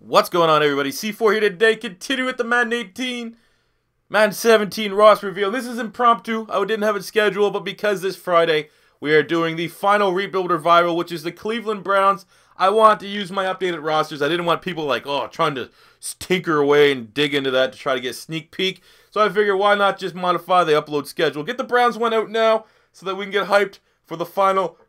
What's going on, everybody? C4 here today. Continue with the Madden 18, Madden 17 roster reveal. This is impromptu. I didn't have it scheduled, but because this Friday we are doing the final rebuild revival, which is the Cleveland Browns, I wanted to use my updated rosters. I didn't want people like, trying to tinker away and dig into that to try to get a sneak peek. So I figured, why not just modify the upload schedule? Get the Browns one out now so that we can get hyped for the final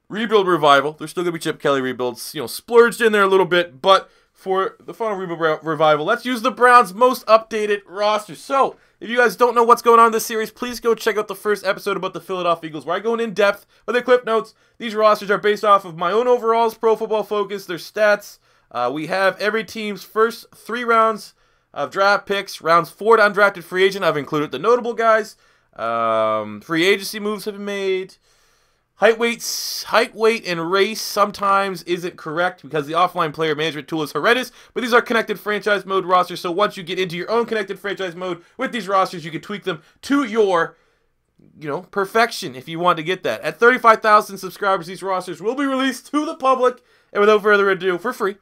rebuild revival. There's still going to be Chip Kelly rebuilds, splurged in there a little bit, but for the final rebuild revival, let's use the Browns' most updated roster. So, if you guys don't know what's going on in this series, please go check out the first episode about the Philadelphia Eagles, where I go in depth with the clip notes. These rosters are based off of my own overalls, Pro Football Focus, their stats. We have every team's first 3 rounds of draft picks, rounds 4 to undrafted free agent. I've included the notable guys. Free agency moves have been made. Height, weight, and race sometimes isn't correct because the offline player management tool is horrendous, but these are connected franchise mode rosters, so once you get into your own connected franchise mode with these rosters, you can tweak them to your, perfection if you want to get that. At 35,000 subscribers, these rosters will be released to the public, and without further ado, for free,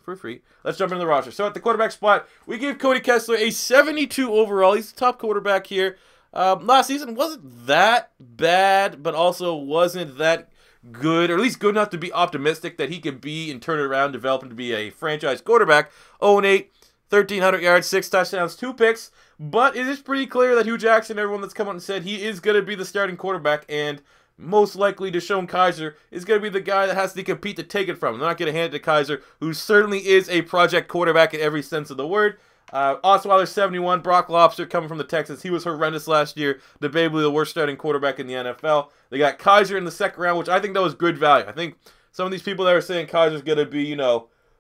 let's jump into the roster. So at the quarterback spot, we gave Cody Kessler a 72 overall. He's the top quarterback here. Last season wasn't that bad, but also wasn't that good, or at least good enough to be optimistic that he could be and turn it around, develop into be a franchise quarterback. 0-8, 1,300 yards, 6 touchdowns, 2 picks. But it is pretty clear that Hugh Jackson, everyone that's come out and said he is going to be the starting quarterback, and most likely Deshaun Kaiser is going to be the guy that has to compete to take it from him. They're not going to hand it to Kaiser, who certainly is a project quarterback in every sense of the word. Osweiler 71, Brock Lobster coming from the Texans. He was horrendous last year, debatably the worst starting quarterback in the NFL. They got Kaiser in the second round, which I think that was good value. I think some of these people that are saying Kaiser's going to be,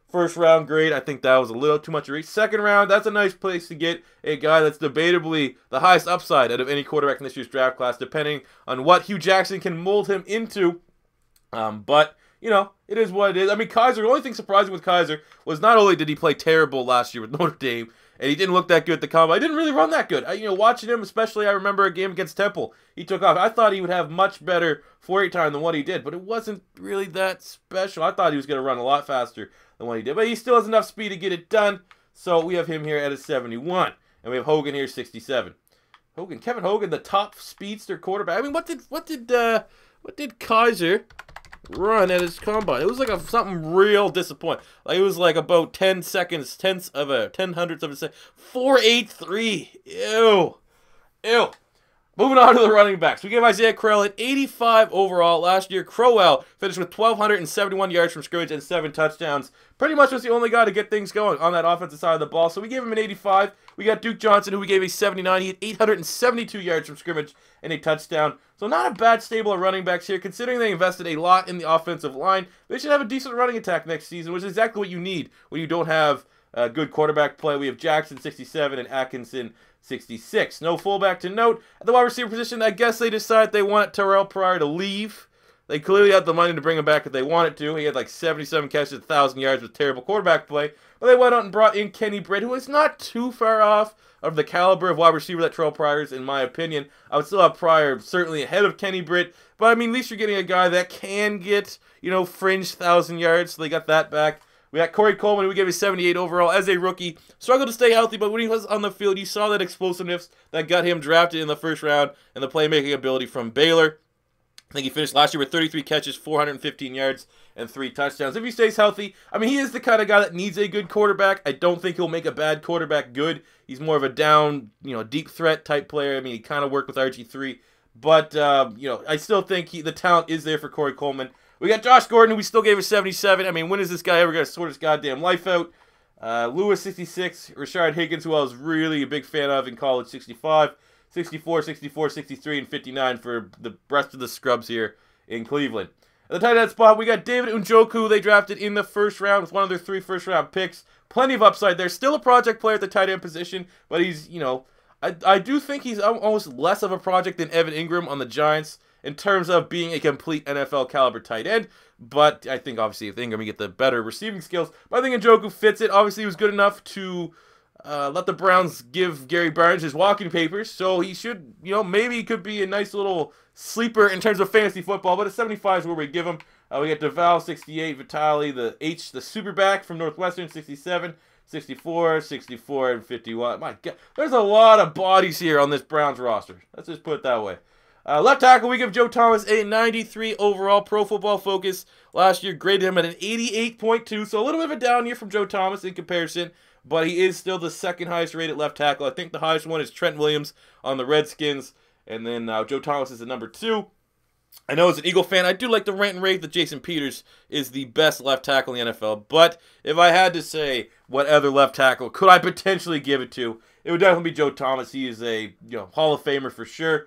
first round grade, I think that was a little too much to reach. Second round, that's a nice place to get a guy that's debatably the highest upside out of any quarterback in this year's draft class, depending on what Hugh Jackson can mold him into. But it is what it is. I mean, Kaiser, the only thing surprising with Kaiser was not only did he play terrible last year with Notre Dame, and he didn't look that good at the combine. He didn't really run that good. Watching him, especially, I remember a game against Temple. He took off. I thought he would have much better 4.8 time than what he did, but it wasn't really that special. I thought he was going to run a lot faster than what he did, but he still has enough speed to get it done. So we have him here at a 71, and we have Hogan here 67. Kevin Hogan, the top speedster quarterback. I mean, what did Kaiser run at his combine? It was like something real disappointing. Like it was like about 10 seconds, tenths of a 10/100th of a second. 4.83. Ew. Moving on to the running backs. We gave Isaiah Crowell an 85 overall. Last year, Crowell finished with 1,271 yards from scrimmage and 7 touchdowns. Pretty much was the only guy to get things going on that offensive side of the ball. So we gave him an 85. We got Duke Johnson, who we gave a 79. He had 872 yards from scrimmage and a touchdown. So not a bad stable of running backs here. Considering they invested a lot in the offensive line, they should have a decent running attack next season, which is exactly what you need when you don't have good quarterback play. We have Jackson 67 and Atkinson 66. No fullback to note. At the wide receiver position, I guess they decided they wanted Terrell Pryor to leave. They clearly had the money to bring him back if they wanted to. He had like 77 catches, 1,000 yards with terrible quarterback play. But they went out and brought in Kenny Britt, who is not too far off of the caliber of wide receiver that Terrell Pryor is, in my opinion. I would still have Pryor certainly ahead of Kenny Britt. But, I mean, at least you're getting a guy that can get, fringe 1,000 yards. So they got that back. We got Corey Coleman, who we gave a 78 overall as a rookie. Struggled to stay healthy, but when he was on the field, you saw that explosiveness that got him drafted in the first round and the playmaking ability from Baylor. I think he finished last year with 33 catches, 415 yards, and 3 touchdowns. If he stays healthy, I mean, he is the kind of guy that needs a good quarterback. I don't think he'll make a bad quarterback good. He's more of a down, deep threat type player. I mean, he kind of worked with RG3. But, I still think the talent is there for Corey Coleman. We got Josh Gordon, who we still gave a 77. I mean, when is this guy ever going to sort his goddamn life out? Lewis, 66. Rashard Higgins, who I was really a big fan of in college, 65. 64, 64, 63, and 59 for the rest of the scrubs here in Cleveland. At the tight end spot, we got David Njoku. They drafted in the first round with one of their 3 first-round picks. Plenty of upside there. Still a project player at the tight end position, but he's, I do think he's almost less of a project than Evan Ingram on the Giants in terms of being a complete NFL caliber tight end. But I think, obviously, if Ingram can get the better receiving skills. But I think Njoku fits it. Obviously, he was good enough to let the Browns give Gary Barnes his walking papers. So he should, maybe he could be a nice little sleeper in terms of fantasy football. But a 75 is where we give him. We got DeVal, 68. Vitali, the superback from Northwestern, 67. 64, 64, and 51. My God, there's a lot of bodies here on this Browns roster. Let's just put it that way. Left tackle, we give Joe Thomas a 93 overall. Pro Football Focus last year graded him at an 88.2, so a little bit of a down year from Joe Thomas in comparison, but he is still the second highest rated left tackle. I think the highest one is Trent Williams on the Redskins, and then Joe Thomas is the number 2. I know as an Eagle fan, I do like the rant and rave that Jason Peters is the best left tackle in the NFL, but if I had to say what other left tackle could I potentially give it to, it would definitely be Joe Thomas. He is a Hall of Famer for sure.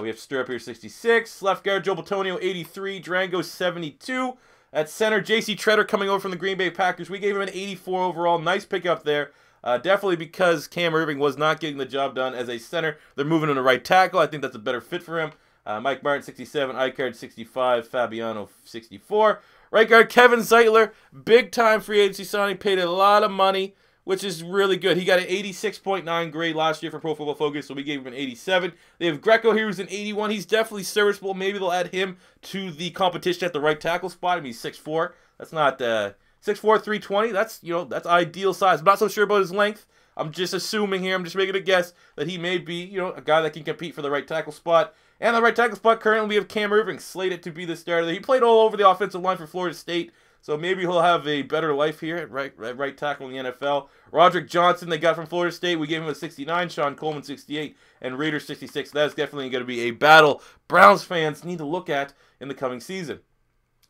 We have Stirrup here, 66. Left guard, Joe Baltonio, 83. Drango, 72. At center, J.C. Treader coming over from the Green Bay Packers. We gave him an 84 overall. Nice pickup there. Definitely because Cam Irving was not getting the job done as a center. They're moving him to right tackle. I think that's a better fit for him. Mike Martin, 67. Icard, 65. Fabiano, 64. Right guard, Kevin Zeitler. Big-time free agency signing. Paid a lot of money, which is really good. He got an 86.9 grade last year for Pro Football Focus, so we gave him an 87. They have Greco here, who's an 81. He's definitely serviceable. Maybe they'll add him to the competition at the right tackle spot. I mean, he's 6'4". That's not 6'4", 320. That's that's ideal size. I'm not so sure about his length. I'm just assuming here. I'm just making a guess that he may be a guy that can compete for the right tackle spot. And the right tackle spot currently we have Cam Irving slated to be the starter. He played all over the offensive line for Florida State. So maybe he'll have a better life here at right tackle in the NFL. Roderick Johnson, they got from Florida State. We gave him a 69. Sean Coleman, 68. And Raiders, 66. That is definitely going to be a battle Browns fans need to look at in the coming season.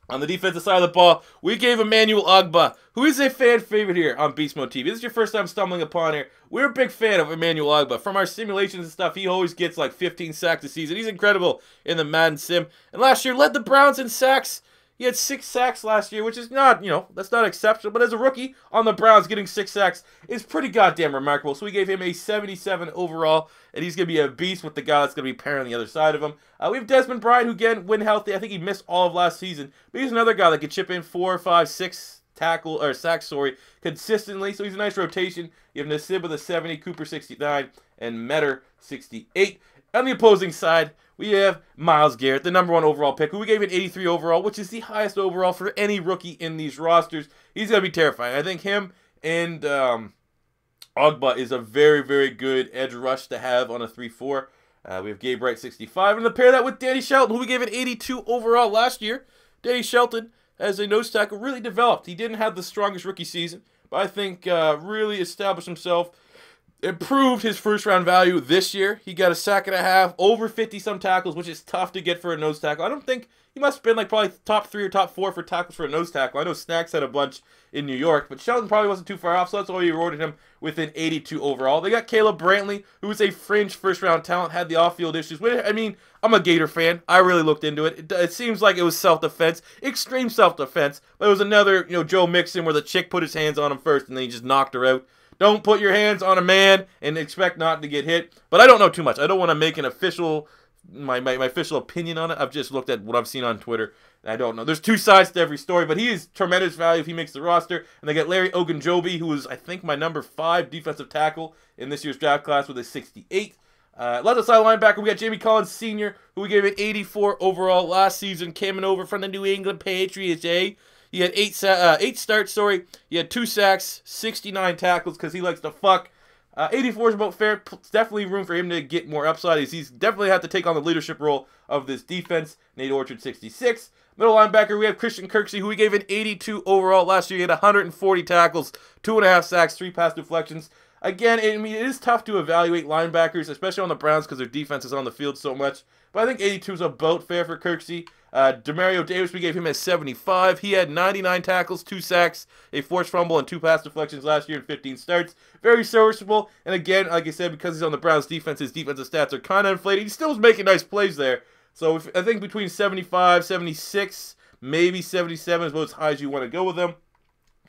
On the defensive side of the ball, we gave Emmanuel Ogbah, who is a fan favorite here on Beast Mode TV. This is your first time stumbling upon here. We're a big fan of Emmanuel Ogbah. From our simulations and stuff, he always gets like 15 sacks a season. He's incredible in the Madden sim. And last year led the Browns in sacks. He had 6 sacks last year, which is not, that's not exceptional. But as a rookie on the Browns, getting 6 sacks is pretty goddamn remarkable. So we gave him a 77 overall, and he's going to be a beast with the guy that's going to be pairing on the other side of him. We have Desmond Bryant, who, again, when healthy, I think he missed all of last season. But he's another guy that could chip in 4, 5, 6 sacks, consistently. So he's a nice rotation. You have Nassib with a 70, Cooper 69, and Metter 68. On the opposing side, we have Myles Garrett, the number 1 overall pick, who we gave an 83 overall, which is the highest overall for any rookie in these rosters. He's going to be terrifying. I think him and Ogbah is a very, very good edge rush to have on a 3-4. We have Gabe Wright, 65. And to pair that with Danny Shelton, who we gave an 82 overall last year. Danny Shelton, as a nose tackle, really developed. He didn't have the strongest rookie season, but I think really established himself. Improved his first-round value this year. He got a sack and a half, over 50-some tackles, which is tough to get for a nose tackle. I don't think he must have been like probably top 3 or top 4 for tackles for a nose tackle. I know Snacks had a bunch in New York, but Sheldon probably wasn't too far off, so that's why we awarded him with an 82 overall. They got Kayla Bradley, who was a fringe first-round talent, had the off-field issues. I mean, I'm a Gator fan. I really looked into it. It seems like it was self-defense, extreme self-defense, but it was another, Joe Mixon where the chick put his hands on him first and then he just knocked her out. Don't put your hands on a man and expect not to get hit. But I don't know too much. I don't want to make an official, my official opinion on it. I've just looked at what I've seen on Twitter. And I don't know. There's 2 sides to every story, but he is tremendous value if he makes the roster. And they got Larry Ogunjobi, who is, I think, my number 5 defensive tackle in this year's draft class with a 68. Left side linebacker, we got Jamie Collins Sr., who we gave an 84 overall last season, coming over from the New England Patriots, He had 8 starts, He had 2 sacks, 69 tackles because he likes to fuck. 84 is about fair. Definitely room for him to get more upside. He's definitely had to take on the leadership role of this defense. Nate Orchard, 66. Middle linebacker, we have Christian Kirksey, who we gave an 82 overall last year. He had 140 tackles, 2.5 sacks, 3 pass deflections. Again, it is tough to evaluate linebackers, especially on the Browns because their defense is on the field so much. But I think 82 is about fair for Kirksey. Demario Davis, we gave him a 75. He had 99 tackles, 2 sacks, a forced fumble, and 2 pass deflections last year in 15 starts. Very serviceable. And again, like I said, because he's on the Browns defense, his defensive stats are kind of inflated. He still was making nice plays there. So I think between 75, 76, maybe 77 is about as high as you want to go with him.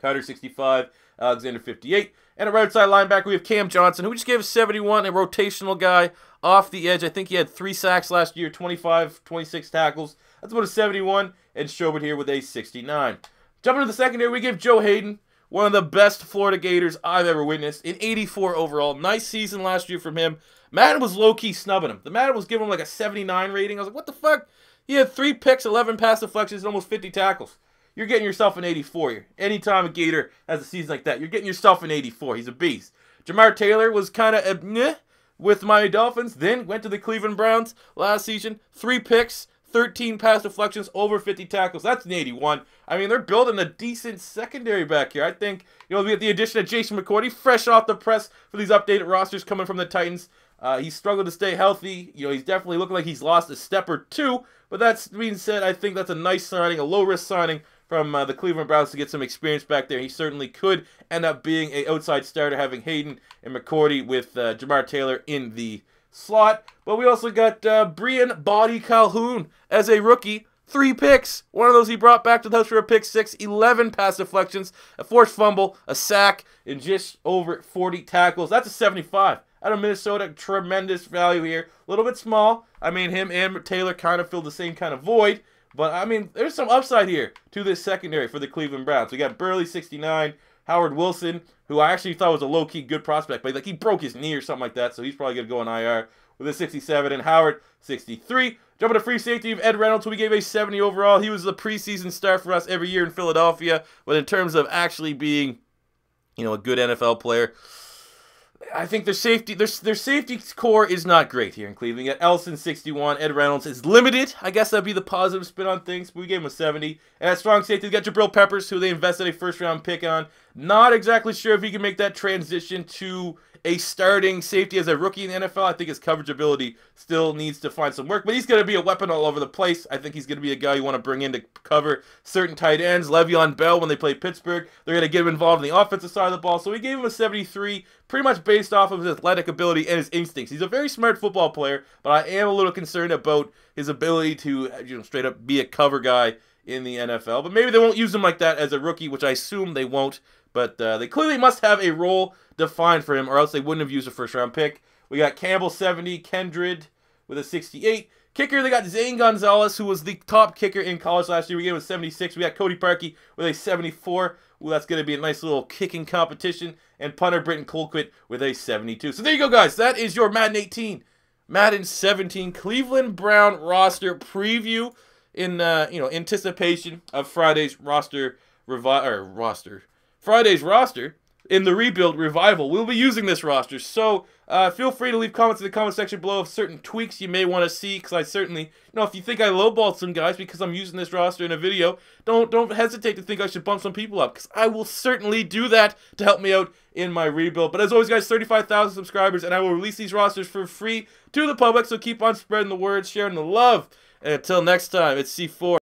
Carter, 65. Alexander, 58. And at right side linebacker, we have Cam Johnson, who we just gave a 71, a rotational guy off the edge. I think he had 3 sacks last year, 25, 26 tackles. That's about a 71, and Schobert here with a 69. Jumping to the secondary, we give Joe Hayden, one of the best Florida Gators I've ever witnessed, an 84 overall. Nice season last year from him. Madden was low-key snubbing him. The Madden was giving him like a 79 rating. I was like, what the fuck? He had 3 picks, 11 pass deflections, and almost 50 tackles. You're getting yourself an 84 here. Anytime a Gator has a season like that, you're getting yourself an 84. He's a beast. Jamar Taylor was kind of with Miami Dolphins, then went to the Cleveland Browns last season. 3 picks, 13 pass deflections, over 50 tackles. That's an 81. I mean, they're building a decent secondary back here. I think, we get the addition of Jason McCourty, fresh off the press for these updated rosters coming from the Titans. He's struggled to stay healthy. He's definitely looking like he's lost a step or two. But that's being said, I think that's a nice signing, a low-risk signing from the Cleveland Browns to get some experience back there. He certainly could end up being an outside starter, having Hayden and McCourty with Jamar Taylor in the slot. But we also got Brian Body Calhoun as a rookie. 3 picks. One of those he brought back to the house for a pick 6, 11 pass deflections, a forced fumble, a sack, and just over 40 tackles. That's a 75. Out of Minnesota, tremendous value here. A little bit small. I mean, him and Taylor kind of fill the same kind of void. But, I mean, there's some upside here to this secondary for the Cleveland Browns. We got Burley, 69, Howard Wilson, who I actually thought was a low-key good prospect. But, he broke his knee or something like that, so he's probably going to go on IR with a 67. And Howard, 63. Jumping to free safety of Ed Reynolds, who we gave a 70 overall. He was the preseason star for us every year in Philadelphia. But in terms of actually being, a good NFL player, I think their safety core is not great here in Cleveland. You got Ellison, 61. Ed Reynolds is limited. I guess that'd be the positive spin on things. But we gave him a 70. And at strong safety, you got Jabril Peppers, who they invested a first-round pick on. Not exactly sure if he can make that transition to a starting safety as a rookie in the NFL. I think his coverage ability still needs to find some work, but he's going to be a weapon all over the place. I think he's going to be a guy you want to bring in to cover certain tight ends. Le'Veon Bell, when they play Pittsburgh, they're going to get him involved in the offensive side of the ball. So we gave him a 73, pretty much based off of his athletic ability and his instincts. He's a very smart football player, but I am a little concerned about his ability to straight up be a cover guy in the NFL. But maybe they won't use him like that as a rookie, which I assume they won't. But they clearly must have a role defined for him, or else they wouldn't have used a first-round pick. We got Campbell, 70, Kendrick with a 68. Kicker, they got Zane Gonzalez, who was the top kicker in college last year. We gave him a 76. We got Cody Parkey with a 74. Well, that's going to be a nice little kicking competition. And punter Britton Colquitt with a 72. So there you go, guys. That is your Madden 18, Madden 17 Cleveland Brown roster preview in anticipation of Friday's roster Friday's roster in the rebuild revival. We'll be using this roster, so feel free to leave comments in the comment section below of certain tweaks you may want to see, because I certainly, if you think I lowballed some guys because I'm using this roster in a video, don't hesitate to think I should bump some people up, because I will certainly do that to help me out in my rebuild. But as always, guys, 35,000 subscribers, and I will release these rosters for free to the public, so keep on spreading the word, sharing the love, and until next time, it's C4.